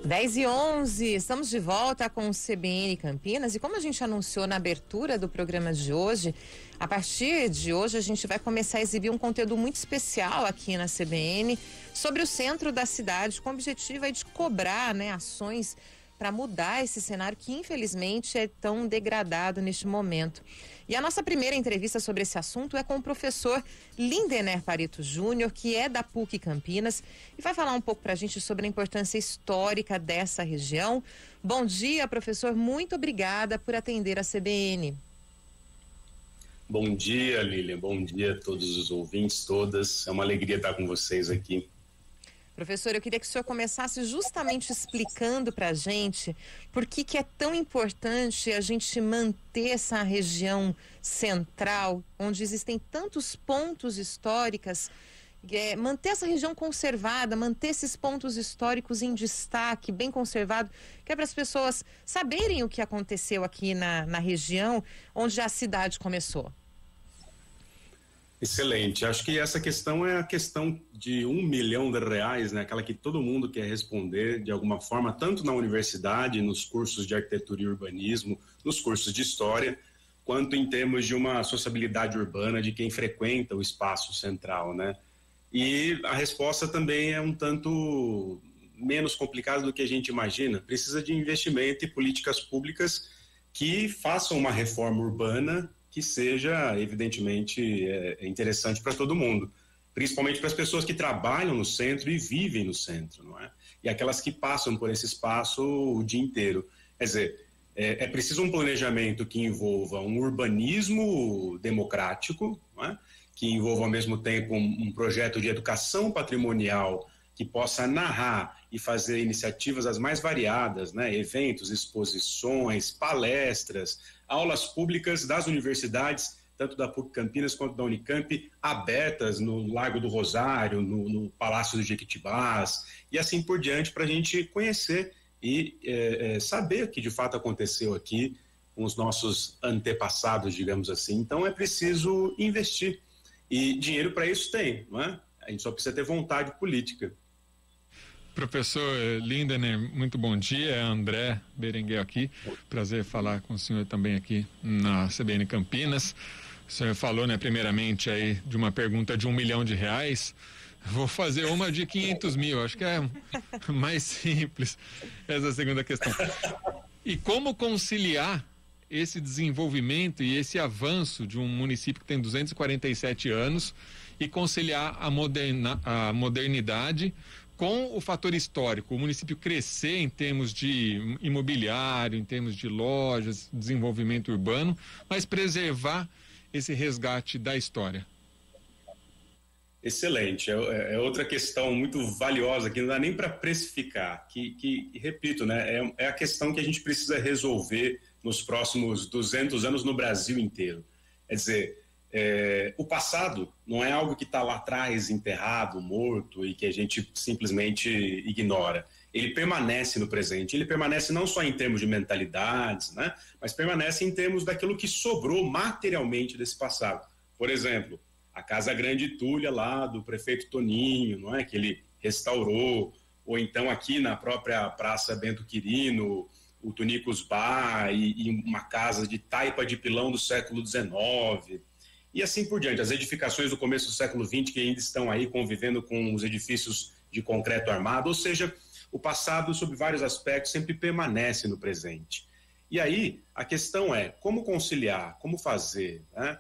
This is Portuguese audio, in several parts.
10h11, estamos de volta com o CBN Campinas e como a gente anunciou na abertura do programa de hoje, a partir de hoje a gente vai começar a exibir um conteúdo muito especial aqui na CBN sobre o centro da cidade, com o objetivo aí de cobrar, ações para mudar esse cenário que infelizmente é tão degradado neste momento. E a nossa primeira entrevista sobre esse assunto é com o professor Lindener Parito Júnior, que é da PUC Campinas, e vai falar um pouco para a gente sobre a importância histórica dessa região. Bom dia, professor, muito obrigada por atender a CBN. Bom dia, Lilian, bom dia a todos os ouvintes, todas, é uma alegria estar com vocês aqui. Professor, eu queria que o senhor começasse justamente explicando para a gente por que é tão importante a gente manter essa região central, onde existem tantos pontos históricos, manter essa região conservada, manter esses pontos históricos em destaque, bem conservado, que é para as pessoas saberem o que aconteceu aqui na região onde a cidade começou. Excelente, acho que essa questão é a questão de R$1 milhão, né? Aquela que todo mundo quer responder de alguma forma, tanto na universidade, nos cursos de arquitetura e urbanismo, nos cursos de história, quanto em termos de uma sociabilidade urbana de quem frequenta o espaço central, né? E a resposta também é um tanto menos complicada do que a gente imagina. Precisa de investimento e políticas públicas que façam uma reforma urbana que seja, evidentemente, interessante para todo mundo, principalmente para as pessoas que trabalham no centro e vivem no centro, não é? E aquelas que passam por esse espaço o dia inteiro. Quer dizer, é preciso um planejamento que envolva um urbanismo democrático, não é? Que envolva ao mesmo tempo um projeto de educação patrimonial que possa narrar e fazer iniciativas as mais variadas, né? Eventos, exposições, palestras, aulas públicas das universidades, tanto da PUC Campinas quanto da Unicamp, abertas no Largo do Rosário, no Palácio do Jequitibás, e assim por diante, para a gente conhecer e saber o que de fato aconteceu aqui com os nossos antepassados, digamos assim. Então é preciso investir, e dinheiro para isso tem, não é? A gente só precisa ter vontade política. Professor Lindener, muito bom dia, é André Berenguel aqui, prazer falar com o senhor também aqui na CBN Campinas. O senhor falou, primeiramente aí de uma pergunta de R$1 milhão, vou fazer uma de 500 mil, acho que é mais simples essa segunda questão. E como conciliar esse desenvolvimento e esse avanço de um município que tem 247 anos e conciliar a modernidade com o fator histórico, o município crescer em termos de imobiliário, em termos de lojas, desenvolvimento urbano, mas preservar esse resgate da história? Excelente, é outra questão muito valiosa que não dá nem para precificar, que repito, né, é a questão que a gente precisa resolver nos próximos 200 anos no Brasil inteiro. Quer dizer, o passado não é algo que está lá atrás enterrado, morto e que a gente simplesmente ignora. Ele permanece no presente, ele permanece não só em termos de mentalidades, né, mas permanece em termos daquilo que sobrou materialmente desse passado. Por exemplo, a Casa Grande Túlia lá do prefeito Toninho, não é, que ele restaurou, ou então aqui na própria Praça Bento Quirino, o Tunicus Bar e uma casa de taipa de pilão do século XIX. E assim por diante, as edificações do começo do século XX que ainda estão aí convivendo com os edifícios de concreto armado, ou seja, o passado, sob vários aspectos, sempre permanece no presente. E aí, a questão é como conciliar, como fazer, né?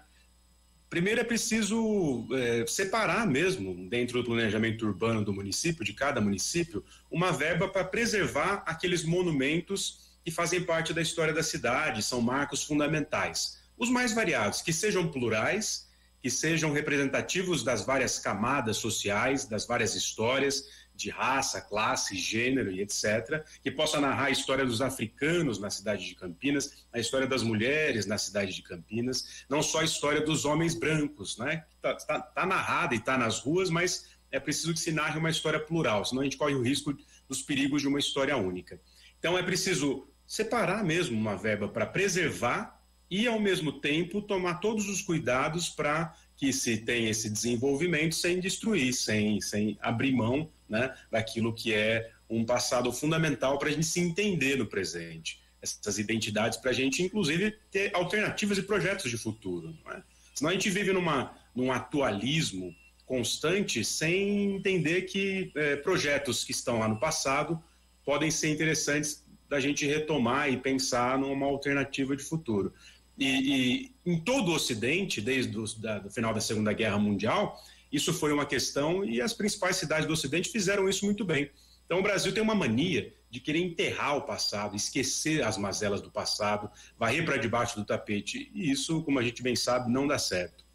Primeiro é preciso separar mesmo, dentro do planejamento urbano do município, de cada município, uma verba para preservar aqueles monumentos que fazem parte da história da cidade, são marcos fundamentais. Os mais variados, que sejam plurais, que sejam representativos das várias camadas sociais, das várias histórias de raça, classe, gênero e etc., que possa narrar a história dos africanos na cidade de Campinas, a história das mulheres na cidade de Campinas, não só a história dos homens brancos, né? Tá narrada e está nas ruas, mas é preciso que se narre uma história plural, senão a gente corre o risco dos perigos de uma história única. Então é preciso separar mesmo uma verba para preservar e, ao mesmo tempo, tomar todos os cuidados para que se tenha esse desenvolvimento sem destruir, sem abrir mão, né, daquilo que é um passado fundamental para a gente se entender no presente. Essas identidades para a gente, inclusive, ter alternativas e projetos de futuro. Não é? Senão a gente vive num atualismo constante sem entender que projetos que estão lá no passado podem ser interessantes da gente retomar e pensar numa alternativa de futuro. E em todo o Ocidente, desde o final da Segunda Guerra Mundial, isso foi uma questão e as principais cidades do Ocidente fizeram isso muito bem. Então o Brasil tem uma mania de querer enterrar o passado, esquecer as mazelas do passado, varrer para debaixo do tapete. E isso, como a gente bem sabe, não dá certo.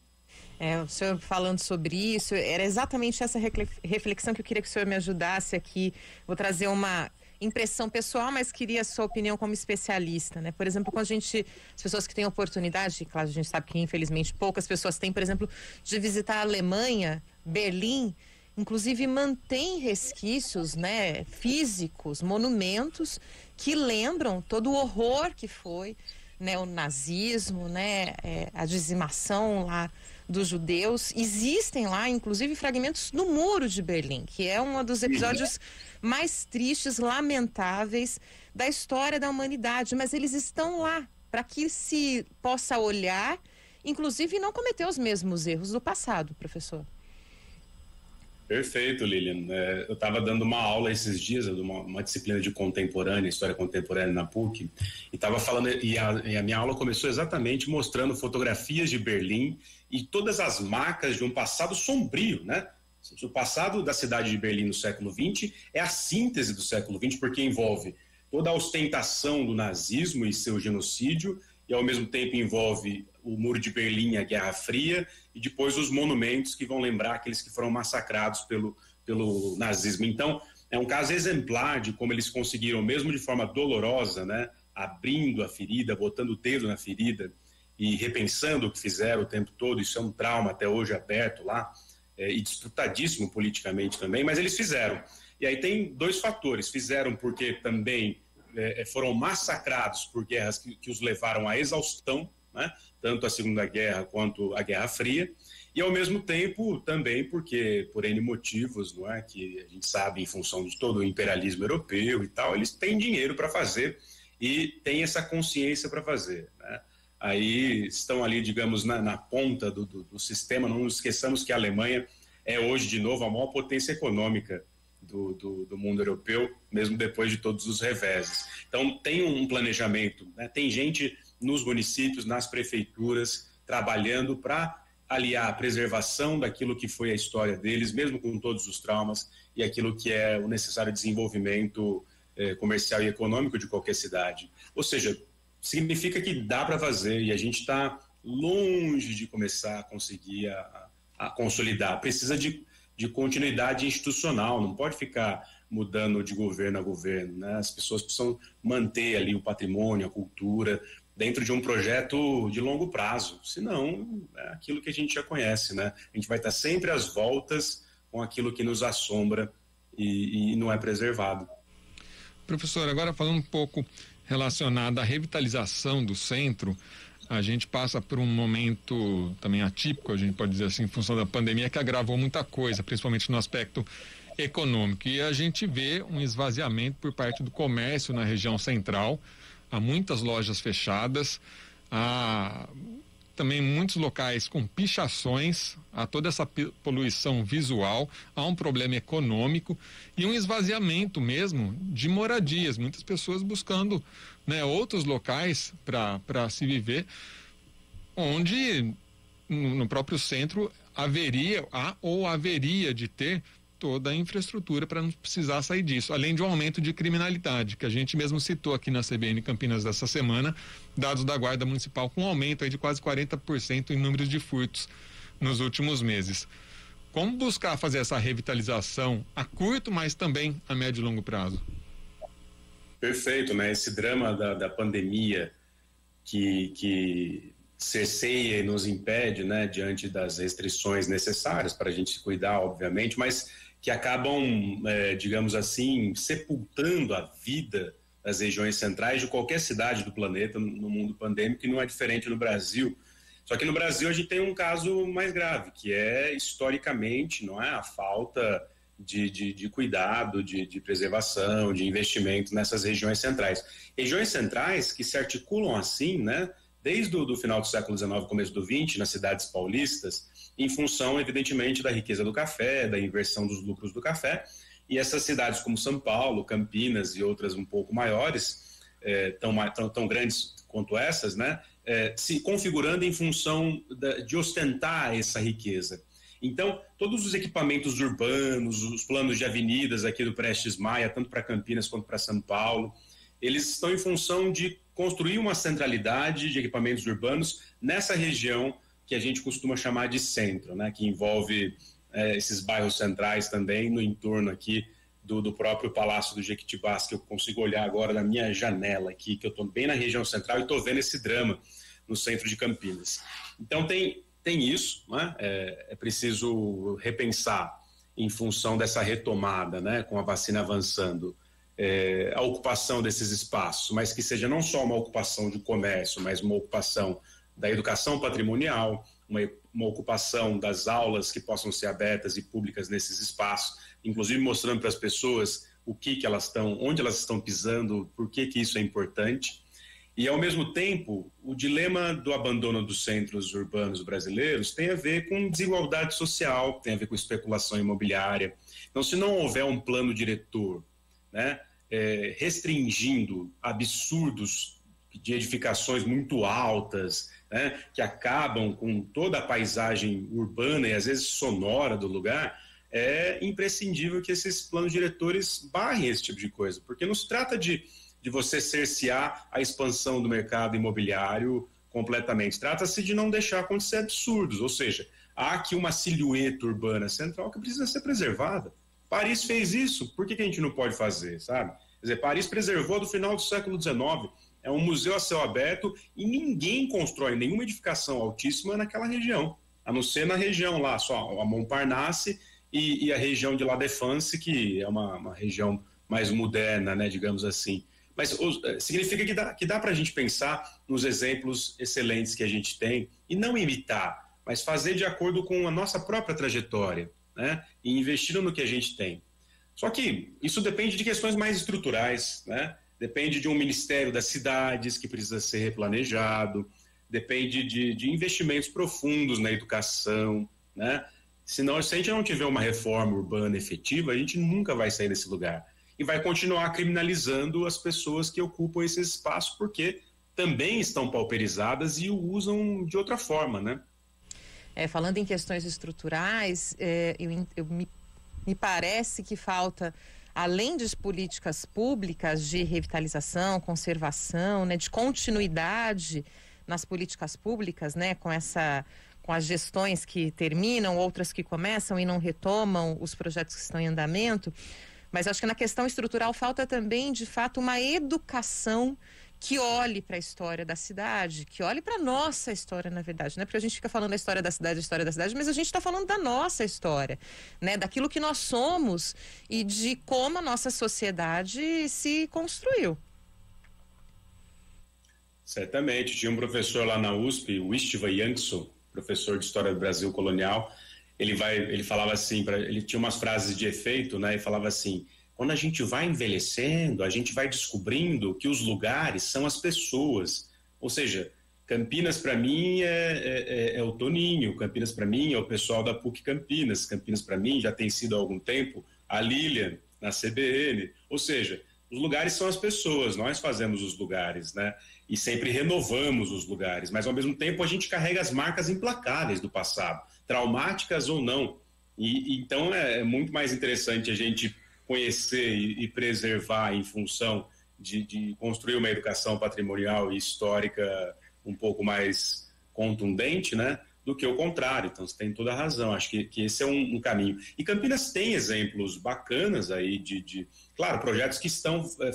O senhor falando sobre isso, era exatamente essa reflexão que eu queria que o senhor me ajudasse aqui. Vou trazer uma impressão pessoal, mas queria a sua opinião como especialista, né? Por exemplo, quando as pessoas que têm oportunidade, claro, a gente sabe que infelizmente poucas pessoas têm, por exemplo, de visitar a Alemanha, Berlim, inclusive mantém resquícios, né, físicos, monumentos que lembram todo o horror que foi, né, o nazismo, né, a dizimação lá dos judeus. Existem lá, inclusive, fragmentos no Muro de Berlim, que é um dos episódios mais tristes, lamentáveis da história da humanidade, mas eles estão lá para que se possa olhar, inclusive não cometer os mesmos erros do passado, professor. Perfeito, Lilian. Eu estava dando uma aula esses dias, uma disciplina de contemporânea, história contemporânea na PUC, e estava falando, e a minha aula começou exatamente mostrando fotografias de Berlim e todas as marcas de um passado sombrio, né? O passado da cidade de Berlim no século XX é a síntese do século XX, porque envolve toda a ostentação do nazismo e seu genocídio, e ao mesmo tempo envolve o Muro de Berlim, a Guerra Fria, e depois os monumentos que vão lembrar aqueles que foram massacrados pelo nazismo. Então, é um caso exemplar de como eles conseguiram, mesmo de forma dolorosa, né, abrindo a ferida, botando o dedo na ferida e repensando o que fizeram o tempo todo. Isso é um trauma até hoje aberto lá, e disputadíssimo politicamente também, mas eles fizeram. E aí tem dois fatores: fizeram porque também foram massacrados por guerras que os levaram à exaustão, né? Tanto a Segunda Guerra quanto a Guerra Fria, e ao mesmo tempo também porque, por N motivos, não é, que a gente sabe, em função de todo o imperialismo europeu e tal, eles têm dinheiro para fazer e têm essa consciência para fazer, né? Aí estão ali, digamos, na ponta do sistema. Não nos esqueçamos que a Alemanha é hoje, de novo, a maior potência econômica do mundo europeu, mesmo depois de todos os reveses. Então, tem um planejamento, né? Tem gente nos municípios, nas prefeituras, trabalhando para aliar a preservação daquilo que foi a história deles, mesmo com todos os traumas, e aquilo que é o necessário desenvolvimento comercial e econômico de qualquer cidade. Ou seja, significa que dá para fazer, e a gente está longe de começar a conseguir a consolidar. Precisa de continuidade institucional, não pode ficar mudando de governo a governo, né? As pessoas precisam manter ali o patrimônio, a cultura, dentro de um projeto de longo prazo, senão é aquilo que a gente já conhece, né? A gente vai estar sempre às voltas com aquilo que nos assombra e não é preservado. Professor, agora falando um pouco relacionado à revitalização do centro, a gente passa por um momento também atípico, a gente pode dizer assim, em função da pandemia, que agravou muita coisa, principalmente no aspecto econômico. E a gente vê um esvaziamento por parte do comércio na região central. Há muitas lojas fechadas, há também muitos locais com pichações, há toda essa poluição visual, há um problema econômico e um esvaziamento mesmo de moradias. Muitas pessoas buscando, né, outros locais para se viver, onde no próprio centro haveria de ter toda a infraestrutura para não precisar sair disso, além de um aumento de criminalidade, que a gente mesmo citou aqui na CBN Campinas dessa semana, dados da Guarda Municipal com um aumento aí de quase 40% em números de furtos nos últimos meses. Como buscar fazer essa revitalização a curto, mas também a médio e longo prazo? Perfeito, né? Esse drama da pandemia que cerceia e nos impede, né, diante das restrições necessárias para a gente se cuidar, obviamente, mas que acabam, digamos assim, sepultando a vida das regiões centrais de qualquer cidade do planeta no mundo pandêmico, e não é diferente no Brasil. Só que no Brasil a gente tem um caso mais grave, que é, historicamente, não é, a falta de cuidado, de preservação, de investimento nessas regiões centrais. Regiões centrais que se articulam assim, né, desde o final do século XIX, começo do XX, nas cidades paulistas, em função, evidentemente, da riqueza do café, da inversão dos lucros do café, e essas cidades como São Paulo, Campinas e outras um pouco maiores, tão grandes quanto essas, né, se configurando em função de ostentar essa riqueza. Então, todos os equipamentos urbanos, os planos de avenidas aqui do Prestes Maia, tanto para Campinas quanto para São Paulo, eles estão em função de construir uma centralidade de equipamentos urbanos nessa região que a gente costuma chamar de centro, né, que envolve esses bairros centrais também, no entorno aqui do próprio Palácio do Jequitibás, que eu consigo olhar agora na minha janela aqui, que eu estou bem na região central e estou vendo esse drama no centro de Campinas. Então, tem isso, né? É preciso repensar em função dessa retomada, né, com a vacina avançando, a ocupação desses espaços, mas que seja não só uma ocupação de comércio, mas uma ocupação da educação patrimonial, uma ocupação das aulas que possam ser abertas e públicas nesses espaços, inclusive mostrando para as pessoas o que elas estão, onde elas estão pisando, por que isso é importante. E, ao mesmo tempo, o dilema do abandono dos centros urbanos brasileiros tem a ver com desigualdade social, tem a ver com especulação imobiliária. Então, se não houver um plano diretor, né, restringindo absurdos de edificações muito altas, né, que acabam com toda a paisagem urbana e, às vezes, sonora do lugar, é imprescindível que esses planos diretores barrem esse tipo de coisa, porque não se trata de você cercear a expansão do mercado imobiliário completamente. Trata-se de não deixar acontecer absurdos, ou seja, há aqui uma silhueta urbana central que precisa ser preservada. Paris fez isso, por que a gente não pode fazer, sabe? Quer dizer, Paris preservou do final do século XIX, é um museu a céu aberto e ninguém constrói nenhuma edificação altíssima naquela região, a não ser na região lá, só a Montparnasse e a região de La Défense, que é uma região mais moderna, né, digamos assim. Mas significa que dá para a gente pensar nos exemplos excelentes que a gente tem e não imitar, mas fazer de acordo com a nossa própria trajetória, né? E investir no que a gente tem. Só que isso depende de questões mais estruturais, né? Depende de um Ministério das Cidades que precisa ser replanejado, depende de investimentos profundos na educação, né? Senão, se a gente não tiver uma reforma urbana efetiva, a gente nunca vai sair desse lugar. E vai continuar criminalizando as pessoas que ocupam esse espaço, porque também estão pauperizadas e o usam de outra forma, né? Falando em questões estruturais, me parece que falta, além de políticas públicas de revitalização, conservação, né, de continuidade nas políticas públicas, né, com as gestões que terminam, outras que começam e não retomam os projetos que estão em andamento. Mas acho que na questão estrutural falta também, de fato, uma educação que olhe para a história da cidade, que olhe para a nossa história, na verdade, né? Porque a gente fica falando da história da cidade, mas a gente está falando da nossa história, né? Daquilo que nós somos e de como a nossa sociedade se construiu. Certamente. Tinha um professor lá na USP, o Istvan Jansson, professor de História do Brasil Colonial. Ele falava assim, ele tinha umas frases de efeito, né? E falava assim: quando a gente vai envelhecendo, a gente vai descobrindo que os lugares são as pessoas. Ou seja, Campinas para mim é o Toninho, Campinas para mim é o pessoal da PUC Campinas, Campinas para mim já tem sido há algum tempo a Lilian na CBN. Ou seja, os lugares são as pessoas, nós fazemos os lugares, né? E sempre renovamos os lugares, mas ao mesmo tempo a gente carrega as marcas implacáveis do passado, traumáticas ou não. E então é muito mais interessante a gente conhecer e preservar em função de construir uma educação patrimonial e histórica um pouco mais contundente, né, do que o contrário. Então você tem toda a razão, acho que esse é um caminho. E Campinas tem exemplos bacanas aí claro, projetos que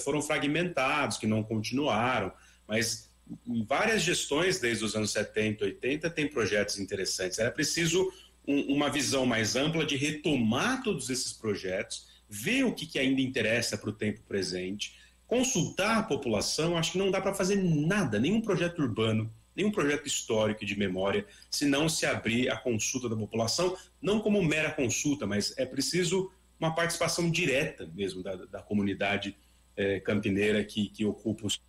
foram fragmentados, que não continuaram, mas em várias gestões desde os anos 70, 80 tem projetos interessantes. Era preciso uma visão mais ampla de retomar todos esses projetos, ver o que ainda interessa para o tempo presente, consultar a população. Acho que não dá para fazer nada, nenhum projeto urbano, nenhum projeto histórico e de memória, se não se abrir a consulta da população, não como mera consulta, mas é preciso uma participação direta mesmo da comunidade campineira que ocupa os...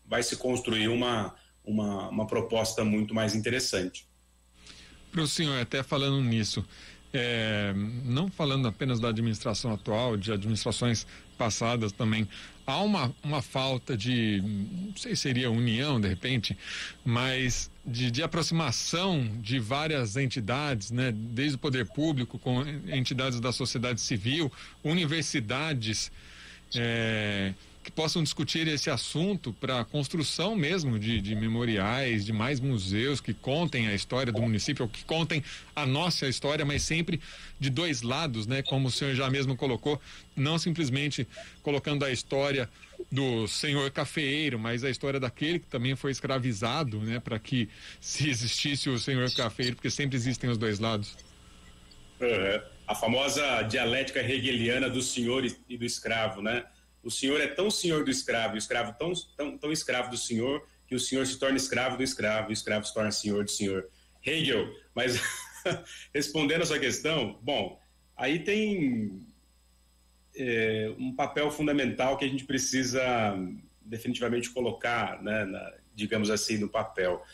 Vai se construir uma proposta muito mais interessante. Para o senhor, até falando nisso, não falando apenas da administração atual, de administrações passadas também, há uma falta de, não sei se seria união de repente, mas de aproximação de várias entidades, né, desde o poder público, com entidades da sociedade civil, universidades, que possam discutir esse assunto para a construção mesmo de memoriais, de mais museus que contem a história do município, ou que contem a nossa história, mas sempre de dois lados, né? Como o senhor já mesmo colocou, não simplesmente colocando a história do senhor cafeeiro, mas a história daquele que também foi escravizado, né? Para que se existisse o senhor cafeeiro, porque sempre existem os dois lados. A famosa dialética hegeliana do senhor e do escravo, né? O senhor é tão senhor do escravo, e o escravo tão escravo do senhor, que o senhor se torna escravo do escravo, e o escravo se torna senhor do senhor. Hegel, mas respondendo a sua questão, bom, aí tem um papel fundamental que a gente precisa definitivamente colocar, né, digamos assim, no papel.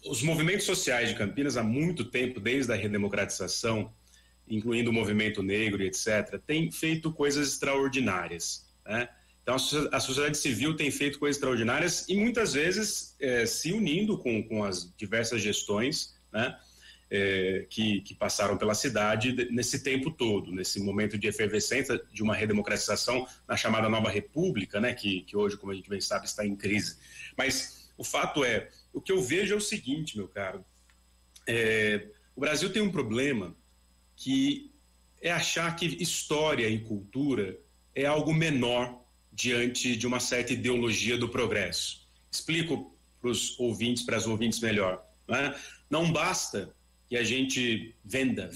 Os movimentos sociais de Campinas, há muito tempo, desde a redemocratização, incluindo o movimento negro e etc., tem feito coisas extraordinárias, né? Então, a sociedade civil tem feito coisas extraordinárias e muitas vezes se unindo com as diversas gestões, né, que passaram pela cidade nesse tempo todo, nesse momento de efervescência de uma redemocratização na chamada Nova República, né, que hoje, como a gente bem sabe, está em crise. Mas o fato o que eu vejo é o seguinte, meu caro, o Brasil tem um problema que é achar que história e cultura é algo menor diante de uma certa ideologia do progresso. Explico para os ouvintes, para as ouvintes melhor, né? Não basta que a gente venda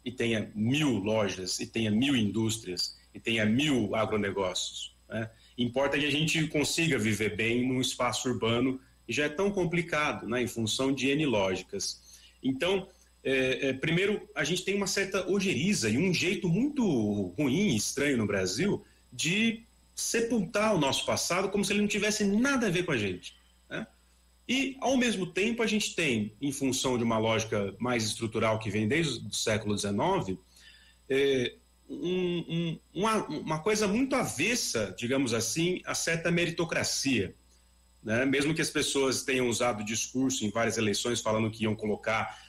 e tenha 1000 lojas, e tenha 1000 indústrias, e tenha 1000 agronegócios, né? Importa que a gente consiga viver bem num espaço urbano, e já é tão complicado, né, em função de N lógicas. Então, primeiro, a gente tem uma certa ojeriza e um jeito muito ruim e estranho no Brasil de sepultar o nosso passado como se ele não tivesse nada a ver com a gente, né? E, ao mesmo tempo, a gente tem, em função de uma lógica mais estrutural que vem desde o século XIX, uma coisa muito avessa, digamos assim, a certa meritocracia, né? Mesmo que as pessoas tenham usado discurso em várias eleições falando que iam colocar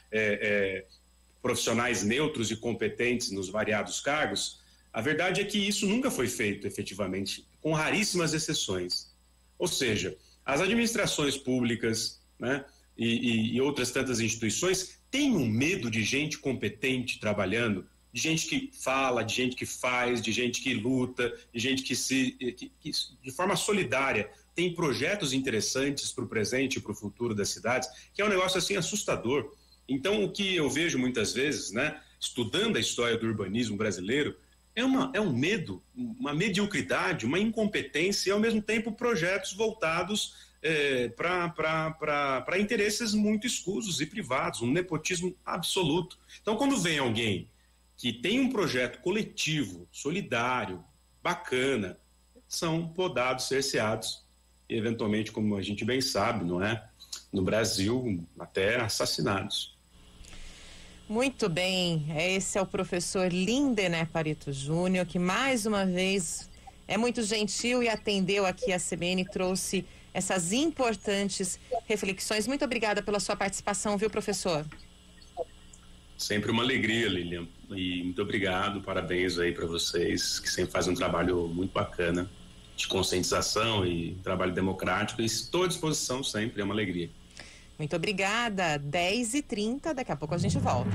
profissionais neutros e competentes nos variados cargos, a verdade é que isso nunca foi feito efetivamente, com raríssimas exceções. Ou seja, as administrações públicas, né, e outras tantas instituições têm um medo de gente competente trabalhando, de gente que fala, de gente que faz, de gente que luta, de gente que de forma solidária tem projetos interessantes para o presente e para o futuro das cidades, que é um negócio assim assustador. Então, o que eu vejo muitas vezes, né, estudando a história do urbanismo brasileiro, é um medo, uma mediocridade, uma incompetência e, ao mesmo tempo, projetos voltados para interesses muito escusos e privados, um nepotismo absoluto. Então, quando vem alguém que tem um projeto coletivo, solidário, bacana, são podados, cerceados e, eventualmente, como a gente bem sabe, não é? No Brasil, até assassinados. Muito bem, esse é o professor Lindener Parito Júnior, que mais uma vez é muito gentil e atendeu aqui a CBN, trouxe essas importantes reflexões. Muito obrigada pela sua participação, viu, professor? Sempre uma alegria, Lilian, e muito obrigado, parabéns aí para vocês, que sempre fazem um trabalho muito bacana de conscientização e trabalho democrático, e estou à disposição sempre, é uma alegria. Muito obrigada, 10h30, daqui a pouco a gente volta.